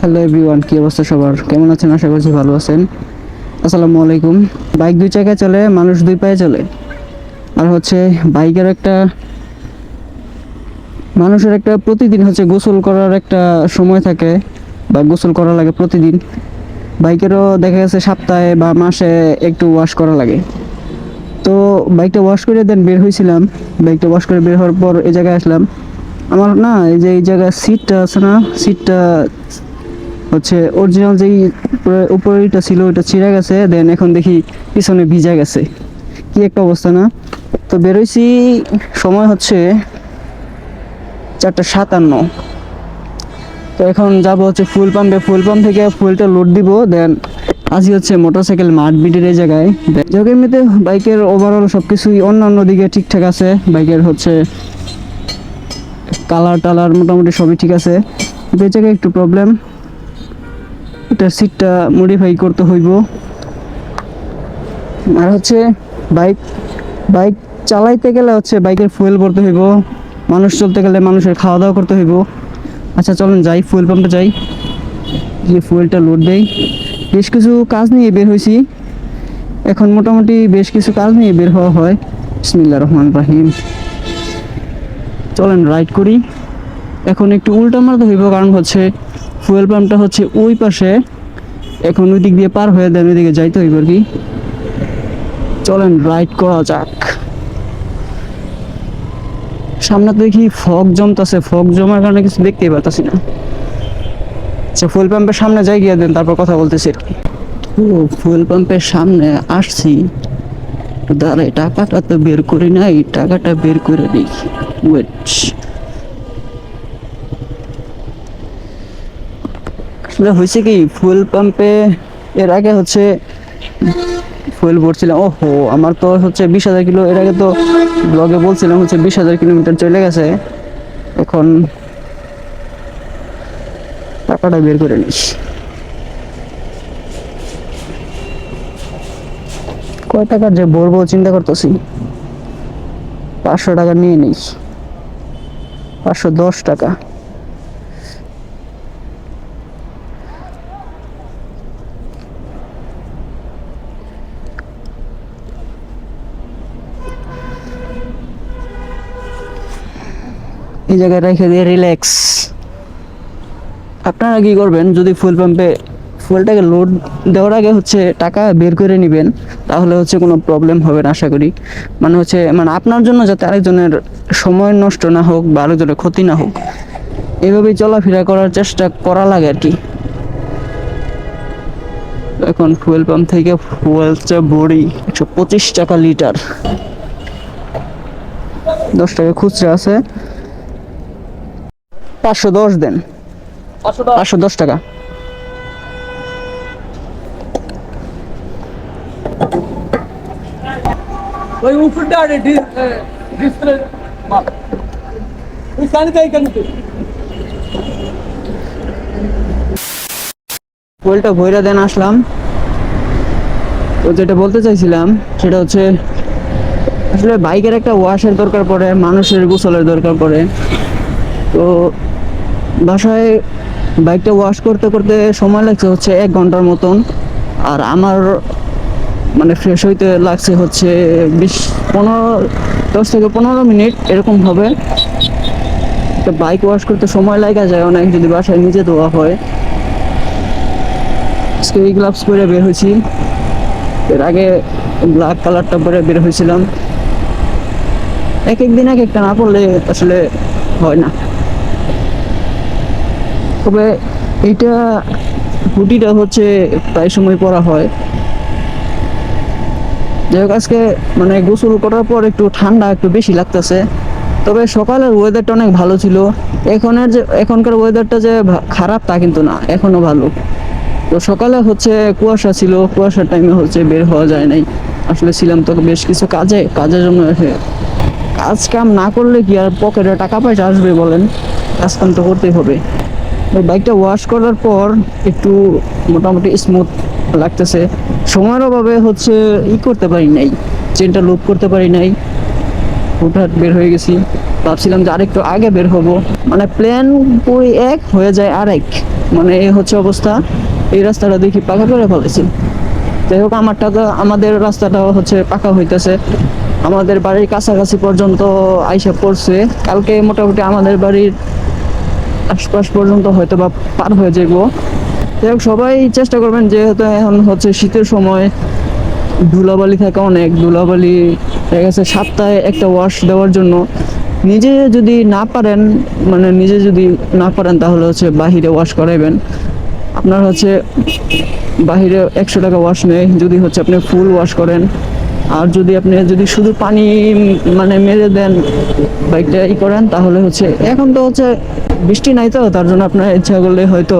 Hello everyone, কি অবস্থা সবার? কেমন আছেন? আশা করছি ভালো আছেন। আসসালামু আলাইকুম। বাইক দুই চাকায় চলে, মানুষ দুই পায়ে চলে। আর হচ্ছে বাইকের একটা মানুষের একটা প্রতিদিন হচ্ছে গোসল করার একটা সময় থাকে, বা গোসল করা লাগে প্রতিদিন। বাইকেরও দেখা গেছে সপ্তাহে বা মাসে একটু ওয়াশ করা লাগে। তো বাইকটা ওয়াশ করে দেন বের হয়েছিলাম। বাইকটা ওয়াশ করে বের হওয়ার পর এই জায়গায় আসলাম। আমার না, এই যে এই জায়গায় সিটটা আছে না, সিটটা হচ্ছে অরিজিনাল যেই উপরেটা ছিল ওইটা ছিঁড়ে গেছে, দেন এখন দেখি পিছনে ভিজা গেছে। কি একটা অবস্থা না? তো বেরোইছি, সময় হচ্ছে 4:57। তো এখন যাব হচ্ছে ফুল পাম্পে, ফুল পাম্প থেকে ফুলটা লোড দিব, দেন আজই হচ্ছে মোটরসাইকেল মাঠ বিটের এই জায়গায়। যাক, এমনিতে বাইকের ওভারঅল সব কিছুই অন্যান্য দিকে ঠিকঠাক আছে। বাইকের হচ্ছে কালার টালার মোটামুটি সবই ঠিক আছে, কিন্তু এই জায়গায় একটু প্রবলেম। এটা সিটটা মডিফাই করতে হইব। আর হচ্ছে বাইক বাইক চালাইতে গেলে হচ্ছে বাইকের ফুয়েল ভরতে হইব, মানুষ চলতে গেলে মানুষের খাওয়া দাওয়া করতে হইব। আচ্ছা চলেন যাই, ফুয়েল পাম্পে যাই, গিয়ে ফুয়েলটা লোড দেই। বেশ কিছু কাজ নিয়ে বের হয়েছি, এখন মোটামুটি বেশ কিছু কাজ নিয়ে বের হওয়া হয়। বিসমিল্লাহির রহমানির রহিম। চলেন রাইড করি। এখন একটু উল্টা মারতে হইব, কারণ হচ্ছে ফুয়েল পাম্পটা হচ্ছে ওই পাশে, এখন ওই দিক দিয়ে পার হয়ে দেন ওইদিকে যাইতে হইব আর কি। চলেন রাইড করা যাক। সামনে তো দেখি ফগ জমতেছে, ফগ জমার কারণে কিছু দেখতেই পারতাছি না। আচ্ছা ফুয়েল পাম্পের সামনে যাই, গিয়ে দেন তারপর কথা বলতেছি আর কি। ও, ফুয়েল পাম্পের সামনে আসছি, দাঁড়াই, টাকাটা তো বের করি নাই, টাকাটা বের করে নিই। ওয়েট, আসলে হয়েছে কি, ফুয়েল পাম্পে এর আগে হচ্ছে ফুয়েল ভরছিলাম। ওহো, আমার তো হচ্ছে 20,000 কিলো, এর আগে তো ব্লগে বলছিলাম হচ্ছে 20,000 কিলোমিটার চলে গেছে। এখন টাকাটা বের করে নিস। কয় টাকার যে ভরবো চিন্তা করতেছি। 500 টাকা নিয়ে নিস, 510 টাকা। এই জায়গায় রেখে দিয়ে রিল্যাক্স। আপনারা কি করবেন, যদি ফুয়েল পাম্পে ফুয়েলটাকে লোড দেওয়ার আগে হচ্ছে টাকা বের করে নেবেন, তাহলে হচ্ছে কোনো প্রবলেম হবে না আশা করি। মানে হচ্ছে মানে আপনার জন্য যাতে আরেকজনের সময় নষ্ট না হোক বা আরেকজনের ক্ষতি না হোক, এভাবেই চলাফেরা করার চেষ্টা করা লাগে আর কি। এখন ফুয়েল পাম্প থেকে ফুয়েলটা ভরি 125 টাকা লিটার, 10 টাকা খুচরা আছে। 510 দেন, 510 টাকা। ওই উপরটা ডিসপ্লে মাপ ওই সাইডে এইখানে ফুয়েলটা ভইরা দেন আসলাম। তো যেটা বলতে চাইছিলাম সেটা হচ্ছে, আসলে বাইকের একটা ওয়াশের দরকার পড়ে, মানুষের গোসলের দরকার পড়ে। তো বাসায় বাইকটা ওয়াশ করতে করতে সময় লাগছে হচ্ছে 1 ঘন্টার মতন। আর আমার মানে ফ্রেশ হইতে লাগছে হচ্ছে 10 থেকে 15 মিনিট এরকম হবে। তো বাইক ওয়াশ করতে সময় লাগা যায় অনেক, যদি বাসায় নিজে ধোয়া হয়। আজকে এই গ্লাভস পরে বের হয়েছি, এর আগে ব্ল্যাক কালারটা পরে বের হয়েছিলাম। এক এক দিন এক একটা না পড়লে আসলে হয় না। তবে এইটা হুডিটা হচ্ছে প্রায় সময় পরা হয়। যাই হোক, আজকে মানে গোসল করার পর একটু ঠান্ডা একটু বেশি লাগতেছে। তবে সকালের ওয়েদারটা অনেক ভালো ছিল। এখনকার ওয়েদারটা যে খারাপ তা কিন্তু না, এখনো ভালো। তো সকালে হচ্ছে কুয়াশা ছিল, কুয়াশার টাইমে হচ্ছে বের হওয়া যায় নাই। আসলে ছিলাম তো বেশ কিছু কাজের জন্য। কাজ কাম না করলে কি আর পকেটে টাকা পয়সা আসবে বলেন? কাজ কাম তো করতেই হবে। ওই বাইকটা ওয়াশ করার পর একটু মোটামুটি স্মুথ লাগতেছে। সময়ের অভাবে হচ্ছে করতে পারি নাই, চেনটা লুপ করতে পারি নাই, হুটহাট বের হয়ে গেছি। ভাবছিলাম যে আরেকটু আগে বের হব, মানে প্ল্যান পুরি এক হয়ে যায় আরেক, মানে এই হচ্ছে অবস্থা। এই রাস্তাটা দেখি পাকা করে ফেলেছি। যাই হোক, আমাদের রাস্তাটাও হচ্ছে পাকা হইতেছে, আমাদের বাড়ির কাছাকাছি পর্যন্ত আইসা পড়ছে। কালকে মোটামুটি আমাদের বাড়ির আশপাশ পর্যন্ত হয়তো বা পার হয়ে যাবো। যাই হোক, সবাই চেষ্টা করবেন, যেহেতু এখন হচ্ছে শীতের সময়, ধুলাবালি থাকে, অনেক ধুলাবালি দেখা গেছে। সপ্তাহে একটা ওয়াশ দেওয়ার জন্য নিজে যদি না পারেন, মানে নিজে যদি না পারেন তাহলে হচ্ছে বাহিরে ওয়াশ করাইবেন। আপনার হচ্ছে বাহিরে 100 টাকা ওয়াশ নেয় যদি হচ্ছে আপনি ফুল ওয়াশ করেন। আর যদি আপনি শুধু পানি মানে মেরে দেন, বাইকটা করেন, তাহলে হচ্ছে, এখন তো হচ্ছে বৃষ্টি নাই, তো তার জন্য আপনার ইচ্ছা করলে হয়তো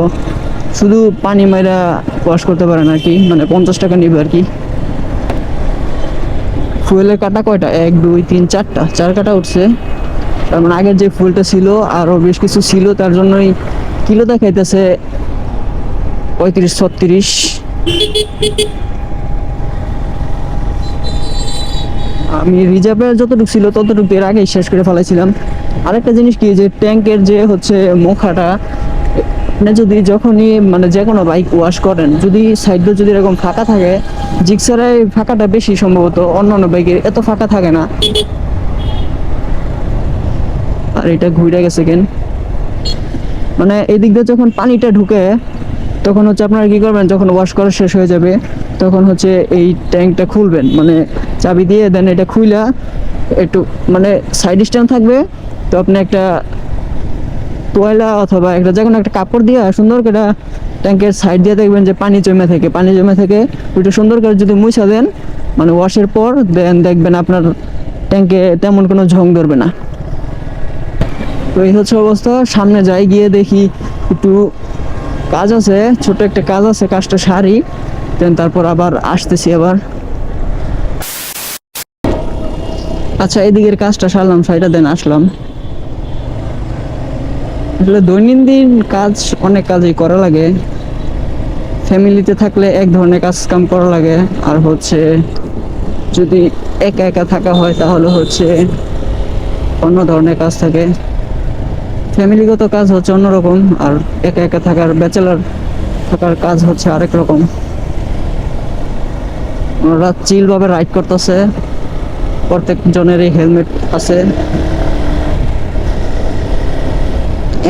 শুধু পানি মাইরা ওয়াশ করতে পারেন আর কি, মানে 50 টাকা নিবে আর কি। ফুয়েলের কাটা কয়টা, 1 2 3 4টা, 4 কাটা উঠছে। তার মানে আগের যে ফুলটা ছিল আরো বেশ কিছু ছিল, তার জন্যই কিলো দেখাইতেছে 35 36। আমি রিজার্ভে যতটুকু ছিল ততটুকু এর আগেই শেষ করে ফেলাইছিলাম। আরেকটা জিনিস কি, যে ট্যাঙ্কের যে হচ্ছে মুখাটা, আপনি যদি যখনই মানে যে কোনো বাইক ওয়াশ করেন, যদি সাইড যদি এরকম ফাঁকা থাকে, জিক্সারের ফাঁকাটা বেশি সম্ভবত, অন্যান্য বাইকের এত ফাঁকা থাকে না। আর এটা ঘুরে গেছে কেন, মানে এই দিক দিয়ে যখন পানিটা ঢুকে, তখন হচ্ছে আপনারা কি করবেন, যখন ওয়াশ করা শেষ হয়ে যাবে তখন হচ্ছে এই ট্যাঙ্কটা খুলবেন, মানে চাবি দিয়ে দেন, এটা খুইলা একটু মানে সাইড স্ট্যান্ড থাকবে, তো আপনি একটা তোয়ালা অথবা একটা যে কোনো একটা কাপড় দিয়ে সুন্দর করে ট্যাঙ্কের সাইড দিয়ে দেখবেন যে পানি জমে থাকে, ওইটা সুন্দর করে যদি মুছা দেন, মানে ওয়াশের পর দেন, দেখবেন আপনার ট্যাঙ্কে তেমন কোনো ঝং ধরবে না। তো এই হচ্ছে অবস্থা। সামনে যাই, গিয়ে দেখি একটু কাজ আছে, ছোট একটা কাজ আছে, কাজটা সারি দেন তারপর আবার আসতেছি আবার। আচ্ছা, এদিকের কাজটা সারলাম, সাইডা দেন আসলাম। আসলে দৈনন্দিন কাজ অনেক কাজই করা লাগে, ফ্যামিলিতে থাকলে এক ধরনের কাজ কাম করা লাগে, আর হচ্ছে যদি একা একা থাকা হয় তাহলে হচ্ছে অন্য ধরনের কাজ থাকে। ফ্যামিলিগত কাজ হচ্ছে অন্যরকম, আর একা একা থাকার, ব্যাচেলার থাকার কাজ হচ্ছে আরেক রকম। ওনারা চিল ভাবে রাইড করতেছে, প্রত্যেক জনেরই হেলমেট আছে।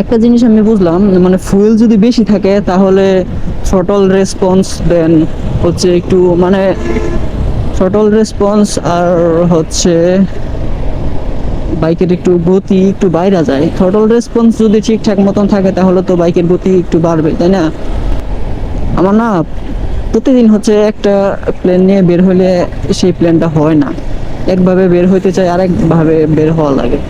একটা জিনিস আমি বুঝলাম, মানে ফুয়েল যদি বেশি থাকে তাহলে থ্রটল রেসপন্স দেন হচ্ছে একটু, মানে থ্রটল রেসপন্স আর হচ্ছে বাইকের একটু গতি একটু বাইরে যায়। থ্রটল রেসপন্স যদি ঠিকঠাক মতন থাকে তাহলে তো বাইকের গতি একটু বাড়বে, তাই না? আমার না প্রতিদিন হচ্ছে একটা প্ল্যান নিয়ে বের হলে সেই প্ল্যানটা হয় না, একভাবে বের হইতে চাই, আরেকভাবে বের হওয়া লাগে।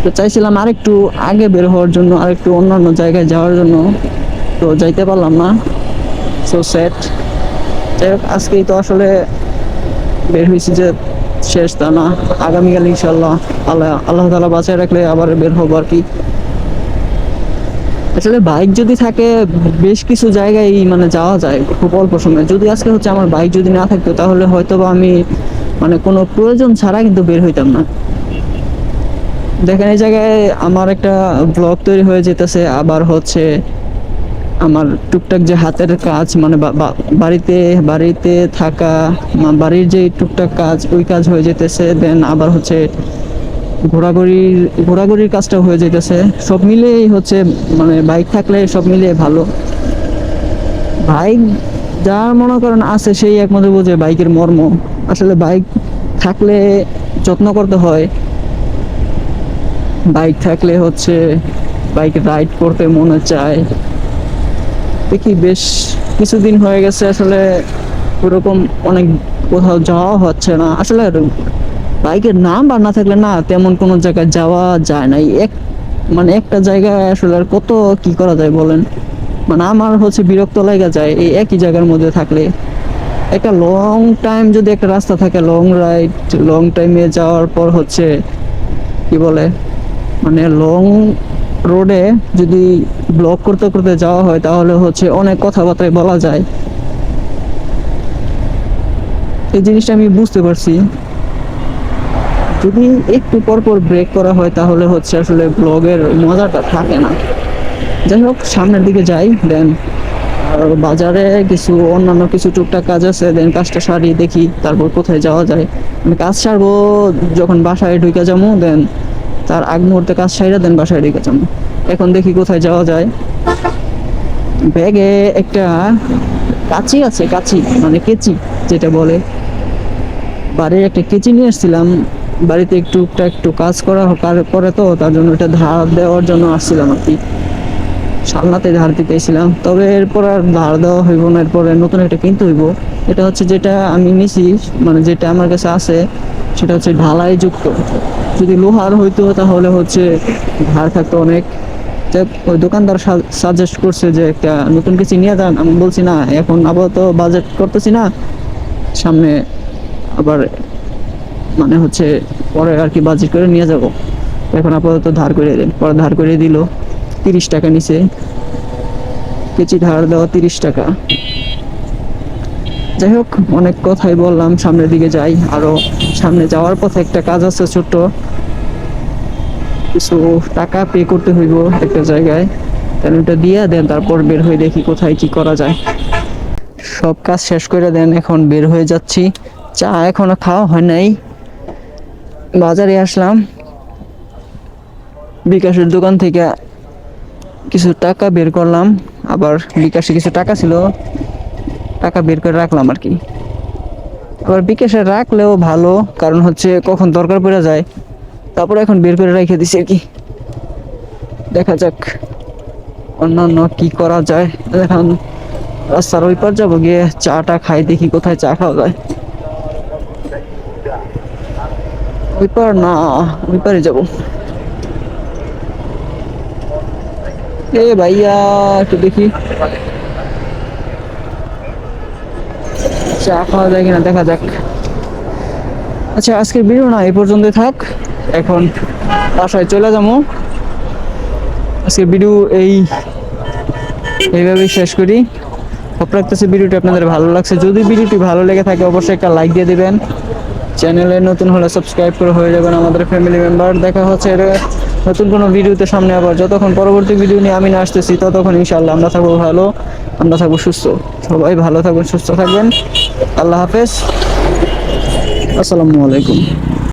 তো চাইছিলাম আরেকটু আগে বের হওয়ার জন্য, আরেকটু অন্যান্য জায়গায় যাওয়ার জন্য, তো যাইতে পারলাম না, সো স্যাড। যাই হোক, আজকেই তো আসলে বের হয়েছি, যে শেষ তা না, আগামীকাল ইনশাল্লাহ আল্লাহ তাআলা বাঁচায় রাখলে আবার বের হবো আর কি। আসলে বাইক যদি থাকে বেশ কিছু জায়গায় মানে যাওয়া যায় খুব অল্প সময়। যদি আজকে হচ্ছে আমার বাইক যদি না থাকতো তাহলে হয়তো বা আমি মানে কোনো প্রয়োজন ছাড়া কিন্তু বের হইতাম না। দেখেন, এই জায়গায় আমার একটা ব্লগ তৈরি হয়ে যেতেছে, আবার হচ্ছে আমার টুকটাক যে হাতের কাজ, মানে বাড়িতে বাড়িতে থাকা, বাড়ির যে টুকটাক কাজ, ওই কাজ হয়ে যেতেছে, দেন আবার হচ্ছে ঘোরাঘুরির কাজটা হয়ে যেতেছে। সব মিলিয়েই হচ্ছে, মানে বাইক থাকলে সব মিলিয়ে ভালো। বাইক যার মনে করেন আছে, সেই একমাত্র বোঝে বাইকের মর্ম। আসলে বাইক থাকলে যত্ন করতে হয়, বাইক থাকলে হচ্ছে বাইক রাইড করতে মনে চায়। দেখি বেশ কিছুদিন হয়ে গেছে আসলে ওরকম অনেক কোথাও যাওয়া হচ্ছে না আসলে। বাইকের নাম্বার না থাকলে না তেমন কোনো জায়গায় যাওয়া যায় না। মানে একটা জায়গায় আসলে আর কত কি করা যায় বলেন, মানে আমার হচ্ছে বিরক্ত লাগা যায় এই একই জায়গার মধ্যে থাকলে। একটা লং টাইম যদি একটা রাস্তা থাকে, লং রাইড, লং টাইমে যাওয়ার পর হচ্ছে কি বলে, মানে লং রোডে যদি ব্লক করতে করতে যাওয়া হয় তাহলে হচ্ছে অনেক কথাবার্তায় বলা যায়। এই জিনিসটা আমি বুঝতে পারছি, যদি একটু পর পর ব্রেক করা হয় তাহলে হচ্ছে আসলে ব্লগের মজাটা থাকে না। যাই হোক, সামনের দিকে যাই, দেন আর বাজারে কিছু অন্যান্য কিছু টুকটাক কাজ আছে, দেন কাজটা সারিয়ে দেখি তারপর কোথায় যাওয়া যায়। আমি কাজ সারবো যখন বাসায় ঢুকে যাবো, দেন তার আগ মুহূর্তে কাজ সাইরা দেন বাসায় ঢুকে যাবো। এখন দেখি কোথায় যাওয়া যায়। ব্যাগে একটা কাঁচি আছে, কাঁচি মানে কেচি যেটা বলে, বাড়ির একটা কেচি নিয়ে এসেছিলাম। বাড়িতে একটু কাজ করে, তো তার জন্য এটা ধার দেওয়ার জন্য আসছিলাম আর কি। সামনাতে ধার দিতেছিলাম, তবে এরপর আর ধার দেওয়া হইব না, এরপরে নতুন একটা কিনতে হইব। এটা হচ্ছে যেটা আমি নিছি, মানে যেটা আমার কাছে আছে সেটা হচ্ছে ঢালাই যুক্ত। যদি লোহার হইতো তাহলে হচ্ছে ধার থাকতো অনেক। ওই দোকানদার সাজেস্ট করছে যে একটা নতুন কিছু নিয়ে যান। আমি বলছি না, এখন আপাতত বাজেট করতেছি না, সামনে আবার মানে হচ্ছে পরে আর কি বাজেট করে নিয়ে যাব। এখন আপাতত ধার করে দেন। পরে ধার করে দিল, 30 টাকা নিছে কেচি ধার দেওয়া, 30 টাকা। যাই হোক, অনেক কথাই বললাম, সামনের দিকে যাই। আরো সামনে যাওয়ার পথে একটা কাজ আছে ছোট্ট, কিছু টাকা পে করতে হইব একটা জায়গায়, তাহলে ওটা দিয়ে দেন তারপর বের হয়ে দেখি কোথায় কি করা যায়। সব কাজ শেষ করে দেন এখন বের হয়ে যাচ্ছি। চা এখনো খাওয়া হয় নাই, বাজারে আসলাম, বিকাশের দোকান থেকে কিছু টাকা বের করলাম। আবার বিকাশে কিছু টাকা ছিল, টাকা বের করে রাখলাম আর কি। আবার বিকাশে রাখলেও ভালো, কারণ হচ্ছে কখন দরকার পড়ে যায়। তারপর এখন বের করে রেখে দিছি আর কি। দেখা যাক অন্যান্য কি করা যায়। এখন রাস্তার ওই পার যাবো, গিয়ে চাটা খাই, দেখি কোথায় চা খাওয়া যায়। ওই পার না, ওই পারে যাবো। এ ভাইয়া, একটু দেখি চা খাওয়া যায় কিনা, দেখা যাক। আচ্ছা, আজকের ভিডিও না এই পর্যন্তই থাক, এখন বাসায় চলে যাবো। আজকের ভিডিও এইভাবেই শেষ করি। হোপ রাখতেছি ভিডিওটি আপনাদের ভালো লাগছে। যদি ভিডিওটি ভালো লেগে থাকে অবশ্যই একটা লাইক দিয়ে দিবেন। চ্যানেলে নতুন হলে সাবস্ক্রাইব করে হয়ে যাবেন আমাদের ফ্যামিলি মেম্বার। দেখা হচ্ছে নতুন কোনো ভিডিওতে সামনে। আবার যতক্ষণ পরবর্তী ভিডিও নিয়ে আমি না আসতেছি, ততক্ষণ ইনশাআল্লাহ আমরা থাকবো ভালো, আমরা থাকবো সুস্থ। সবাই ভালো থাকবেন, সুস্থ থাকবেন। আল্লাহ হাফেজ, আসসালামু আলাইকুম।